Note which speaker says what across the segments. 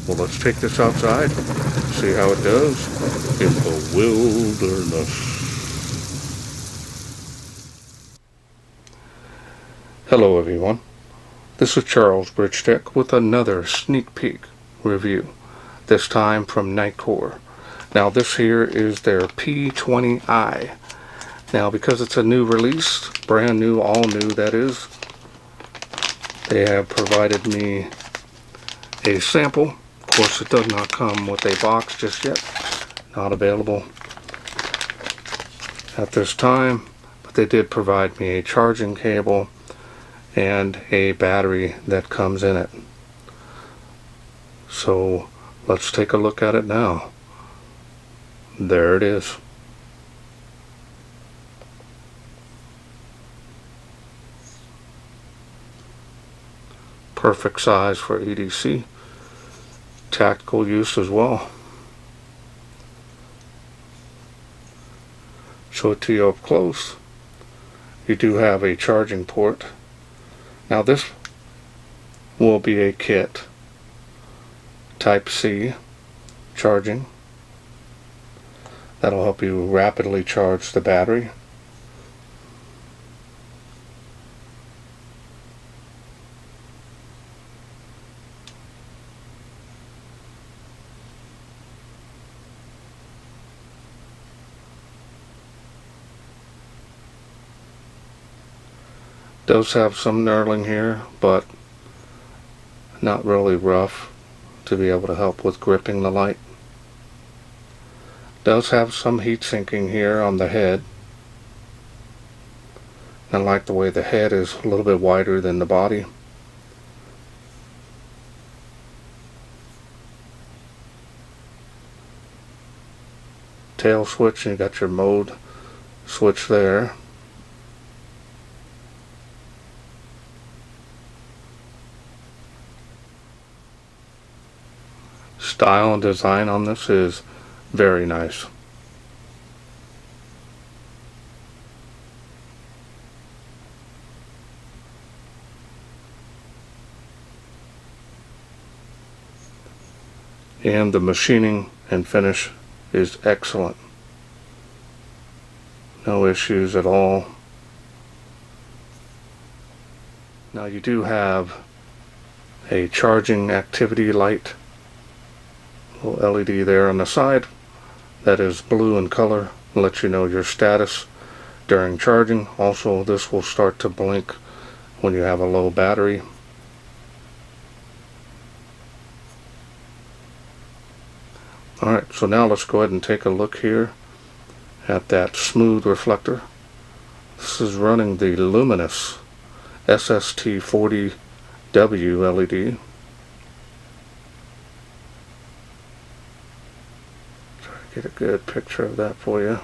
Speaker 1: Well, let's take this outside, see how it does in the wilderness. Hello everyone, this is Charles BridgTec with another sneak peek review, this time from Nitecore. Now this here is their P20i. Now because it's a new release, brand new, all new that is, they have provided me a sample. Of course it does not come with a box just yet, not available at this time, but they did provide me a charging cable and a battery that comes in it. So let's take a look at it now. There it is. Perfect size for EDC. Tactical use as well. Show it to you up close. You do have a charging port. Now this will be a kit. Type C charging. That'll help you rapidly charge the battery. Does have some knurling here, but not really rough to be able to help with gripping the light. Does have some heat sinking here on the head. I like the way the head is a little bit wider than the body. Tail switch, and you got your mode switch there. Style and design on this is very nice. And the machining and finish is excellent. No issues at all. Now you do have a charging activity light, little LED there on the side that is blue in color, lets you know your status during charging. Also this will start to blink when you have a low battery. Alright, so now let's go ahead and take a look here at that smooth reflector. This is running the luminous SST40W LED. Get a good picture of that for you.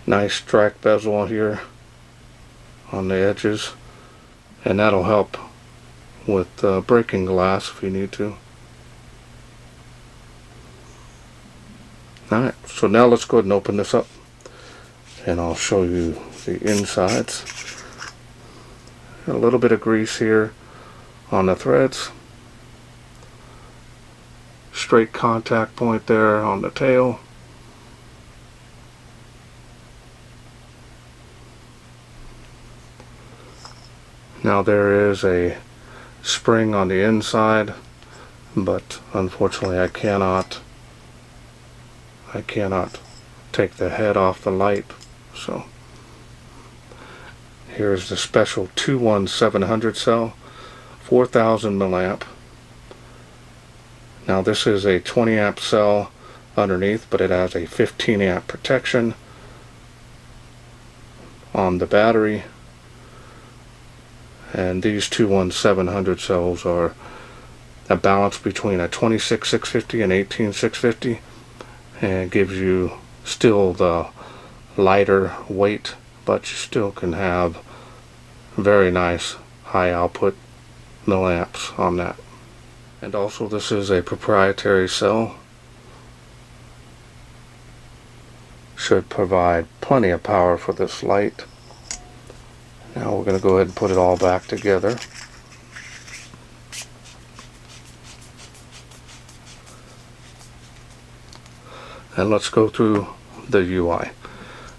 Speaker 1: Nice strike bezel here on the edges, and that'll help with breaking glass if you need to. Alright, so now let's go ahead and open this up and I'll show you the insides. A little bit of grease here on the threads. Straight contact point there on the tail. Now there is a spring on the inside, but unfortunately I cannot take the head off the light. So here's the special 21700 cell, 4000 milliamp. Now this is a 20 amp cell underneath, but it has a 15 amp protection on the battery. And these 21700 cells are a balance between a 26650 and 18650, and gives you still the lighter weight, but you still can have very nice high output milliamps on that. And also this is a proprietary cell. Should provide plenty of power for this light. Now we're going to go ahead and put it all back together. And let's go through the UI.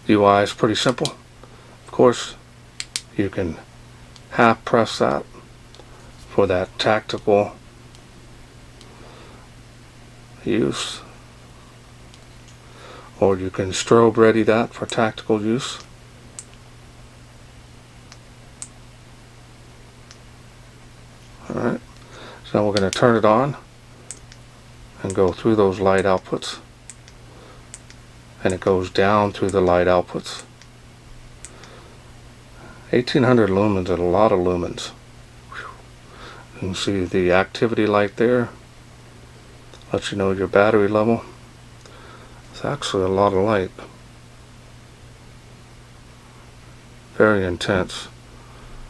Speaker 1: UI is pretty simple. Of course, you can half press that for that tactical use, or you can strobe ready that for tactical use. Alright, so now we're going to turn it on and go through those light outputs, and it goes down through the light outputs. 1800 lumens is a lot of lumens. You can see the activity light there, lets you know your battery level. It's actually a lot of light. Very intense.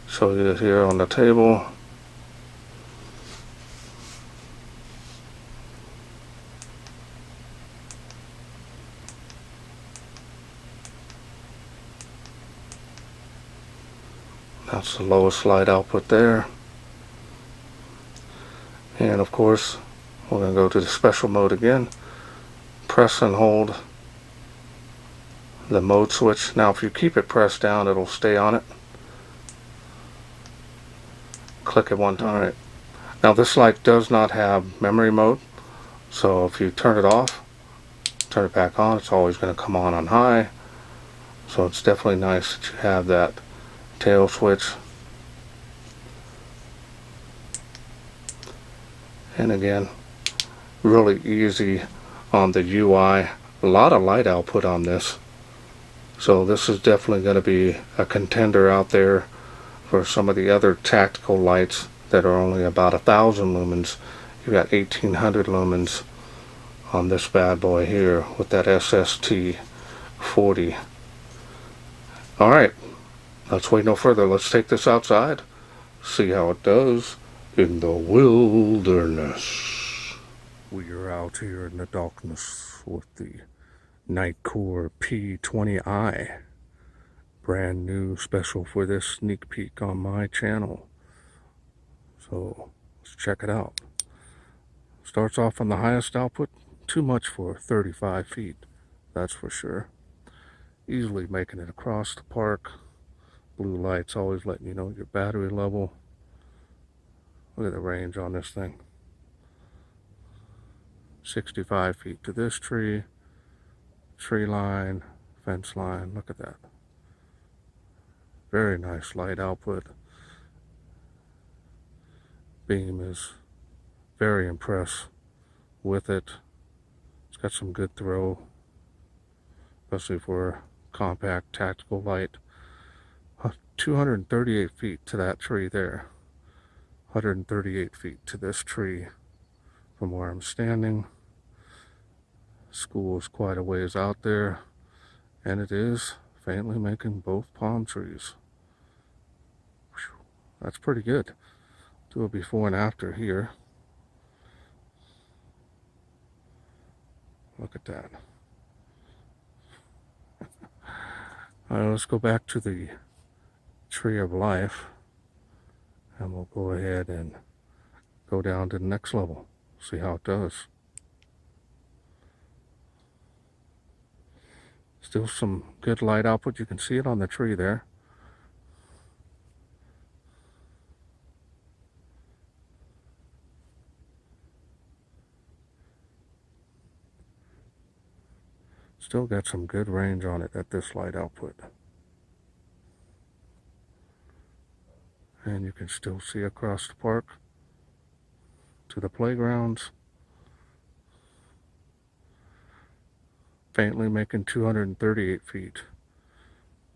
Speaker 1: Show you it here on the table. That's the lowest light output there. And of course, we're going to go to the special mode again. Press and hold the mode switch. Now if you keep it pressed down, it'll stay on it. Click it one time. Alright. Now this light does not have memory mode, so if you turn it off, turn it back on, it's always going to come on high. So it's definitely nice that you have that tail switch. And again, really easy on the UI. A lot of light output on this. So this is definitely going to be a contender out there for some of the other tactical lights that are only about 1,000 lumens. You got 1,800 lumens on this bad boy here with that SST 40. Alright, let's wait no further. Let's take this outside, see how it does in the wilderness. We are out here in the darkness with the Nitecore P20i. Brand new, special for this sneak peek on my channel. So let's check it out. Starts off on the highest output. Too much for 35 feet, that's for sure. Easily making it across the park. Blue lights always letting you know your battery level. Look at the range on this thing. 65 feet to this tree. Tree line, fence line, look at that. Very nice light output. Beam is very impressed with it. It's got some good throw, especially for compact tactical light. 238 feet to that tree there. 138 feet to this tree from where I'm standing. School is quite a ways out there, and it is faintly making both palm trees. Whew, that's pretty good. Do a before and after here. Look at that. Alright, let's go back to the tree of life, and we'll go ahead and go down to the next level, see how it does. Still some good light output. You can see it on the tree there. Still got some good range on it at this light output. And you can still see across the park to the playgrounds. Faintly making 238 feet.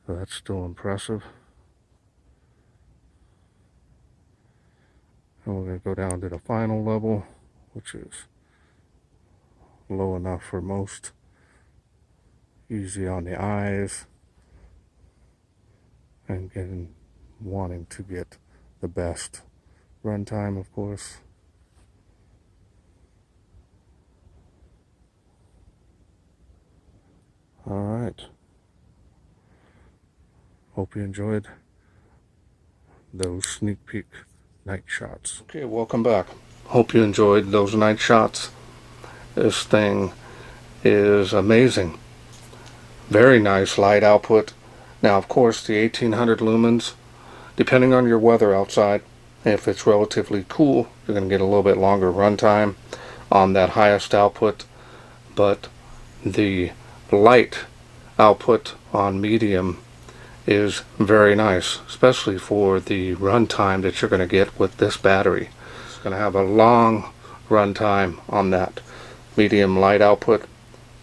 Speaker 1: So that's still impressive. And we're going to go down to the final level, which is low enough for most. Easy on the eyes. And wanting to get the best runtime, of course. Alright. Hope you enjoyed those sneak peek night shots. Okay, welcome back. Hope you enjoyed those night shots. This thing is amazing. Very nice light output. Now, of course, the 1800 lumens, depending on your weather outside, if it's relatively cool, you're going to get a little bit longer runtime on that highest output, but the light output on medium is very nice, especially for the runtime that you're going to get with this battery. It's going to have a long runtime on that medium light output.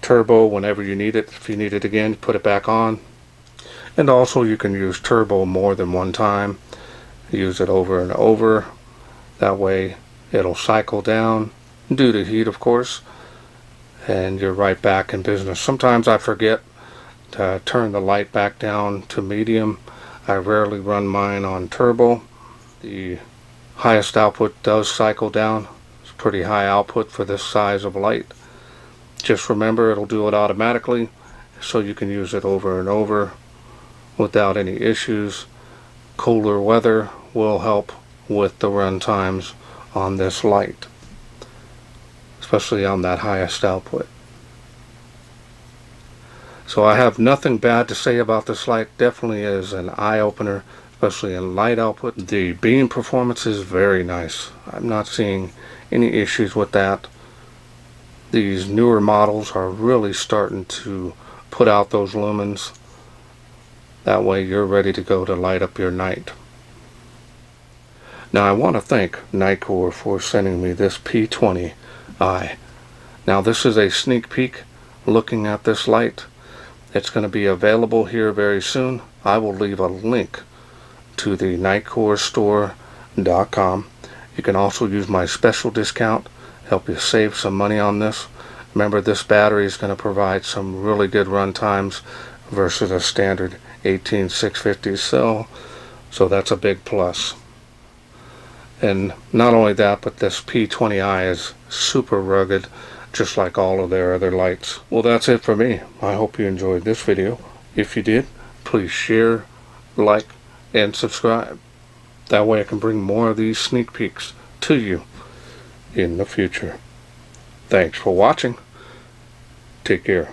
Speaker 1: Turbo whenever you need it. If you need it again, put it back on. And also you can use turbo more than one time. Use it over and over. That way it'll cycle down due to heat, of course, and you're right back in business. Sometimes I forget to turn the light back down to medium. I rarely run mine on turbo. The highest output does cycle down. It's pretty high output for this size of light. Just remember, it'll do it automatically, so you can use it over and over without any issues. Cooler weather will help with the run times on this light, especially on that highest output. So I have nothing bad to say about this light. Definitely is an eye-opener, especially in light output. The beam performance is very nice. I'm not seeing any issues with that. These newer models are really starting to put out those lumens. That way you're ready to go to light up your night. Now I want to thank Nitecore for sending me this P20i. Now this is a sneak peek looking at this light. It's going to be available here very soon. I will leave a link to the NitecoreStore.com. You can also use my special discount, help you save some money on this. Remember, this battery is going to provide some really good run times versus a standard 18650 cell, so that's a big plus. And not only that, but this P20i is super rugged, just like all of their other lights. Well, that's it for me. I hope you enjoyed this video. If you did, please share, like, and subscribe. That way I can bring more of these sneak peeks to you in the future. Thanks for watching. Take care.